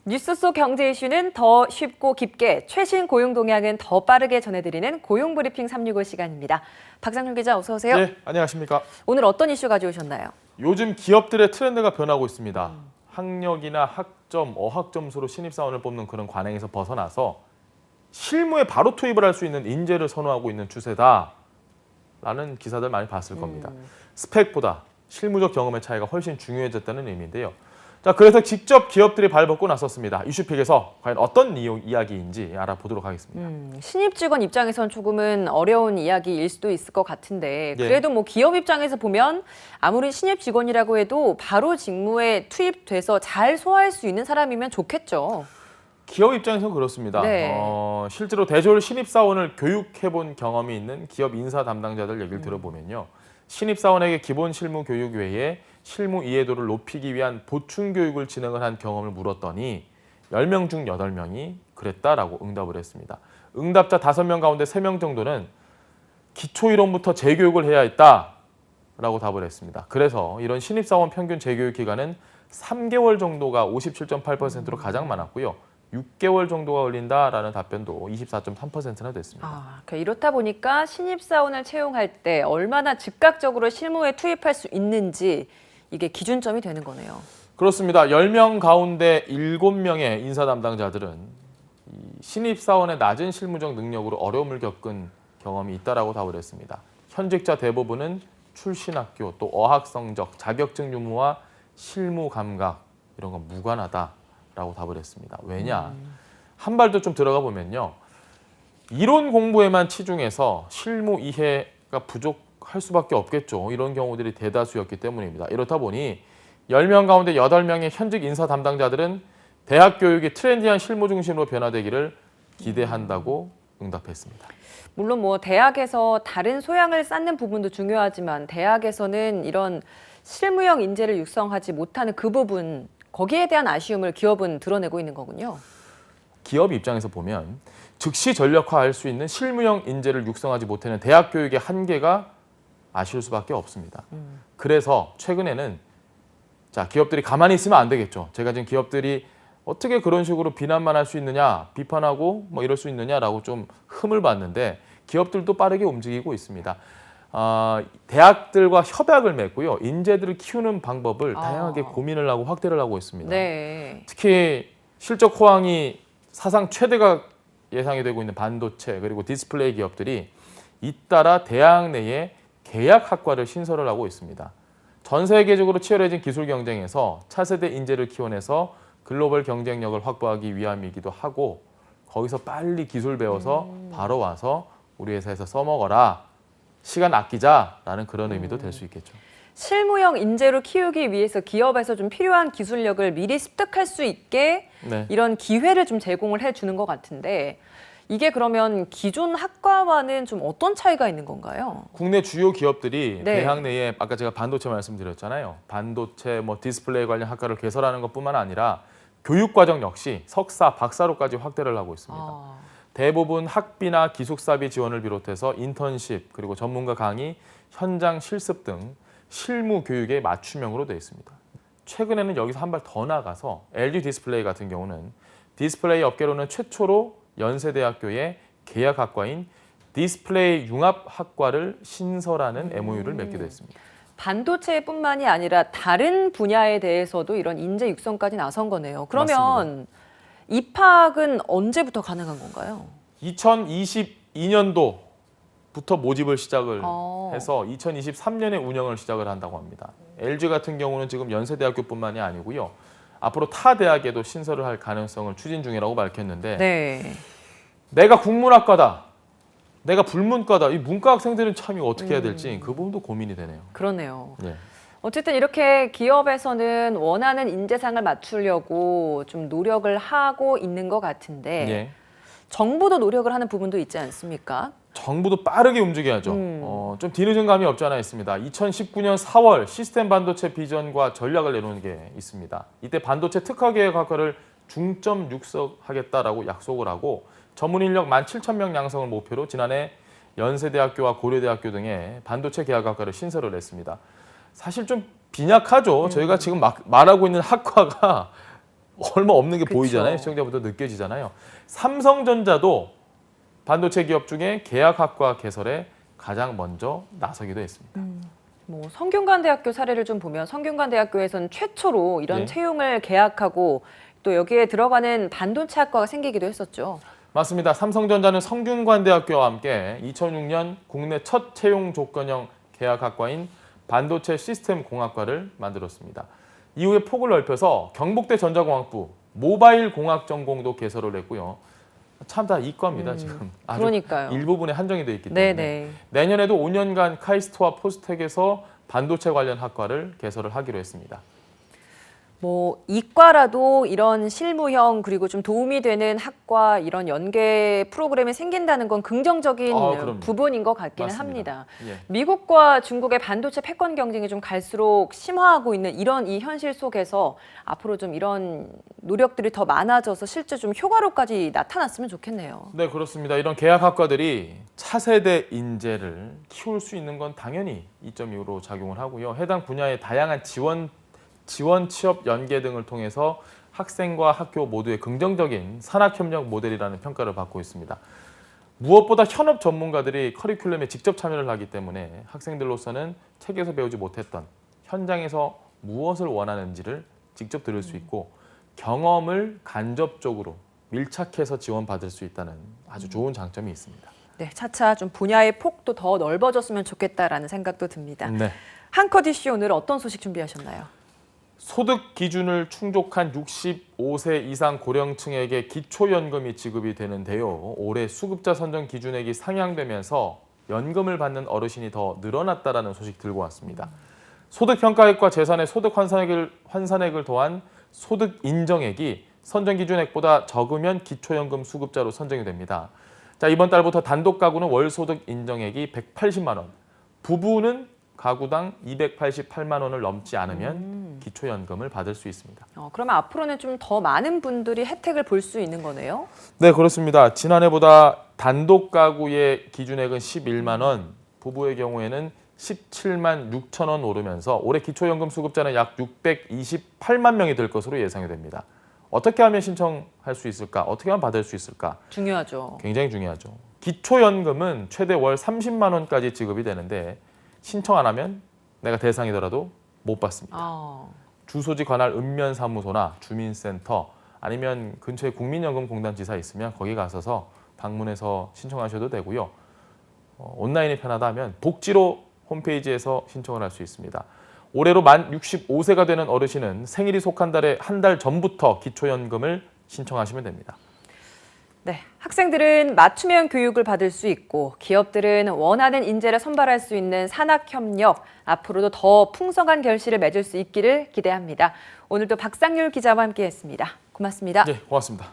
뉴스 속 경제 이슈는 더 쉽고 깊게, 최신 고용 동향은 더 빠르게 전해드리는 고용브리핑 365 시간입니다. 박상준 기자 어서 오세요. 네, 안녕하십니까. 오늘 어떤 이슈 가져오셨나요? 요즘 기업들의 트렌드가 변하고 있습니다. 학력이나 학점, 어학점수로 신입사원을 뽑는 그런 관행에서 벗어나서 실무에 바로 투입을 할 수 있는 인재를 선호하고 있는 추세다라는 기사들 많이 봤을 겁니다. 스펙보다 실무적 경험의 차이가 훨씬 중요해졌다는 의미인데요. 자, 그래서 직접 기업들이 발벗고 나섰습니다. 이슈픽에서 과연 어떤 이야기인지 알아보도록 하겠습니다. 신입 직원 입장에선 조금은 어려운 이야기일 수도 있을 것 같은데 예. 그래도 뭐 기업 입장에서 보면 아무리 신입 직원이라고 해도 바로 직무에 투입돼서 잘 소화할 수 있는 사람이면 좋겠죠. 기업 입장에서는 그렇습니다. 네. 실제로 대졸 신입사원을 교육해본 경험이 있는 기업 인사 담당자들 얘기를 들어보면요. 신입사원에게 기본 실무 교육 외에 실무 이해도를 높이기 위한 보충 교육을 진행을 한 경험을 물었더니 10명 중 8명이 그랬다라고 응답을 했습니다. 응답자 5명 가운데 3명 정도는 기초 이론부터 재교육을 해야 했다라고 답을 했습니다. 그래서 이런 신입사원 평균 재교육 기간은 3개월 정도가 57.8%로 가장 많았고요. 6개월 정도가 걸린다라는 답변도 24.3%나 됐습니다. 그러니까 이렇다 보니까 신입사원을 채용할 때 얼마나 즉각적으로 실무에 투입할 수 있는지 이게 기준점이 되는 거네요. 그렇습니다. 10명 가운데 7명의 인사 담당자들은 이 신입사원의 낮은 실무적 능력으로 어려움을 겪은 경험이 있다라고 답을 했습니다. 현직자 대부분은 출신 학교, 또 어학 성적, 자격증 유무와 실무 감각 이런 건 무관하다라고 답을 했습니다. 왜냐? 한 발 더 좀 들어가 보면요. 이론 공부에만 치중해서 실무 이해가 부족할 수밖에 없겠죠. 이런 경우들이 대다수였기 때문입니다. 이렇다 보니 10명 가운데 8명의 현직 인사 담당자들은 대학 교육이 트렌디한 실무 중심으로 변화되기를 기대한다고 응답했습니다. 물론 뭐 대학에서 다른 소양을 쌓는 부분도 중요하지만 대학에서는 이런 실무형 인재를 육성하지 못하는 그 부분, 거기에 대한 아쉬움을 기업은 드러내고 있는 거군요. 기업 입장에서 보면 즉시 전력화할 수 있는 실무형 인재를 육성하지 못하는 대학 교육의 한계가 아쉬울 수밖에 없습니다. 그래서 최근에는 자, 기업들이 가만히 있으면 안 되겠죠. 제가 지금 기업들이 어떻게 그런 식으로 비난만 할 수 있느냐, 비판하고 뭐 이럴 수 있느냐라고 좀 흠을 봤는데 기업들도 빠르게 움직이고 있습니다. 대학들과 협약을 맺고요. 인재들을 키우는 방법을 다양하게 고민을 하고 확대를 하고 있습니다. 네. 특히 실적 호황이 사상 최대가 예상이 되고 있는 반도체 그리고 디스플레이 기업들이 잇따라 대학 내에 계약학과를 신설을 하고 있습니다. 전 세계적으로 치열해진 기술 경쟁에서 차세대 인재를 키워내서 글로벌 경쟁력을 확보하기 위함이기도 하고 거기서 빨리 기술 배워서 바로 와서 우리 회사에서 써먹어라. 시간 아끼자라는 그런 의미도 될 수 있겠죠. 실무형 인재로 키우기 위해서 기업에서 좀 필요한 기술력을 미리 습득할 수 있게 네. 이런 기회를 좀 제공을 해주는 것 같은데 이게 그러면 기존 학과와는 좀 어떤 차이가 있는 건가요? 국내 주요 기업들이 네. 대학 내에 아까 제가 반도체 말씀드렸잖아요. 반도체, 디스플레이 관련 학과를 개설하는 것뿐만 아니라 교육과정 역시 석사, 박사로까지 확대를 하고 있습니다. 대부분 학비나 기숙사비 지원을 비롯해서 인턴십, 그리고 전문가 강의, 현장 실습 등 실무 교육에 맞춤형으로 되어 있습니다. 최근에는 여기서 한 발 더 나가서 LG 디스플레이 같은 경우는 디스플레이 업계로는 최초로 연세대학교의 계약학과인 디스플레이 융합학과를 신설하는 MOU를 맺기도 했습니다. 반도체뿐만이 아니라 다른 분야에 대해서도 이런 인재 육성까지 나선 거네요. 그러면 입학은 언제부터 가능한 건가요? 2022년도부터 모집을 시작을 해서 2023년에 운영을 시작을 한다고 합니다. LG 같은 경우는 지금 연세대학교뿐만이 아니고요. 앞으로 타 대학에도 신설을 할 가능성을 추진 중이라고 밝혔는데 네. 내가 국문학과다, 내가 불문과다, 이 문과 학생들은 참 이거 어떻게 해야 될지 그 부분도 고민이 되네요. 그러네요. 네. 어쨌든 이렇게 기업에서는 원하는 인재상을 맞추려고 좀 노력을 하고 있는 것 같은데 예. 정부도 노력을 하는 부분도 있지 않습니까? 정부도 빠르게 움직여야죠. 좀 뒤늦은 감이 없지 않아 있습니다. 2019년 4월 시스템 반도체 비전과 전략을 내놓은 게 있습니다. 이때 반도체 특화계획학과를 중점 육성하겠다라고 약속을 하고 전문 인력 17,000명 양성을 목표로 지난해 연세대학교와 고려대학교 등의 반도체 계약학과를 신설을 했습니다. 사실 좀 빈약하죠. 저희가 지금 막 말하고 있는 학과가 얼마 없는 게 그쵸. 보이잖아요. 시청자분도 느껴지잖아요. 삼성전자도 반도체 기업 중에 계약학과 개설에 가장 먼저 나서기도 했습니다. 뭐 성균관대학교 사례를 좀 보면 성균관대학교에서는 최초로 이런 예. 채용을 계약하고 또 여기에 들어가는 반도체 학과가 생기기도 했었죠. 맞습니다. 삼성전자는 성균관대학교와 함께 2006년 국내 첫 채용 조건형 계약학과인 반도체 시스템 공학과를 만들었습니다. 이후에 폭을 넓혀서 경북대 전자공학부 모바일 공학 전공도 개설을 했고요. 참 다 이과입니다, 지금. 아주 그러니까요. 일부분에 한정이 되어 있기 때문에. 네네. 내년에도 5년간 카이스트와 포스텍에서 반도체 관련 학과를 개설을 하기로 했습니다. 뭐 이과라도 이런 실무형 그리고 좀 도움이 되는 학과 이런 연계 프로그램이 생긴다는 건 긍정적인 그럼요. 부분인 것 같기는 맞습니다. 합니다. 예. 미국과 중국의 반도체 패권 경쟁이 좀 갈수록 심화하고 있는 이런 이 현실 속에서 앞으로 좀 이런 노력들이 더 많아져서 실제 좀 효과로까지 나타났으면 좋겠네요. 네, 그렇습니다. 이런 계약학과들이 차세대 인재를 키울 수 있는 건 당연히 2.25로 작용을 하고요. 해당 분야의 다양한 지원 취업 연계 등을 통해서 학생과 학교 모두의 긍정적인 산학협력 모델이라는 평가를 받고 있습니다. 무엇보다 현업 전문가들이 커리큘럼에 직접 참여를 하기 때문에 학생들로서는 책에서 배우지 못했던 현장에서 무엇을 원하는지를 직접 들을 수 있고 경험을 간접적으로 밀착해서 지원받을 수 있다는 아주 좋은 장점이 있습니다. 네, 차차 좀 분야의 폭도 더 넓어졌으면 좋겠다라는 생각도 듭니다. 네. 한컷 이슈 오늘 어떤 소식 준비하셨나요? 소득 기준을 충족한 65세 이상 고령층에게 기초연금이 지급이 되는데요. 올해 수급자 선정 기준액이 상향되면서 연금을 받는 어르신이 더 늘어났다라는 소식 들고 왔습니다. 소득평가액과 재산의 소득 환산액을 더한 소득 인정액이 선정 기준액보다 적으면 기초연금 수급자로 선정이 됩니다. 자, 이번 달부터 단독 가구는 월 소득 인정액이 180만 원, 부부는 가구당 288만 원을 넘지 않으면 기초연금을 받을 수 있습니다. 그러면 앞으로는 좀 더 많은 분들이 혜택을 볼 수 있는 거네요? 네, 그렇습니다. 지난해보다 단독 가구의 기준액은 11만 원, 부부의 경우에는 17만 6천 원 오르면서 올해 기초연금 수급자는 약 628만 명이 될 것으로 예상이 됩니다. 어떻게 하면 신청할 수 있을까? 어떻게 하면 받을 수 있을까? 중요하죠. 굉장히 중요하죠. 기초연금은 최대 월 30만 원까지 지급이 되는데 신청 안 하면 내가 대상이더라도 못 받습니다. 주소지 관할 읍면사무소나 주민센터 아니면 근처에 국민연금공단 지사 있으면 거기 가셔서 방문해서 신청하셔도 되고요. 온라인이 편하다 하면 복지로 홈페이지에서 신청을 할 수 있습니다. 올해로 만 65세가 되는 어르신은 생일이 속한 달에 한 달 전부터 기초연금을 신청하시면 됩니다. 네, 학생들은 맞춤형 교육을 받을 수 있고 기업들은 원하는 인재를 선발할 수 있는 산학협력, 앞으로도 더 풍성한 결실을 맺을 수 있기를 기대합니다. 오늘도 박상률 기자와 함께했습니다. 고맙습니다. 네, 고맙습니다.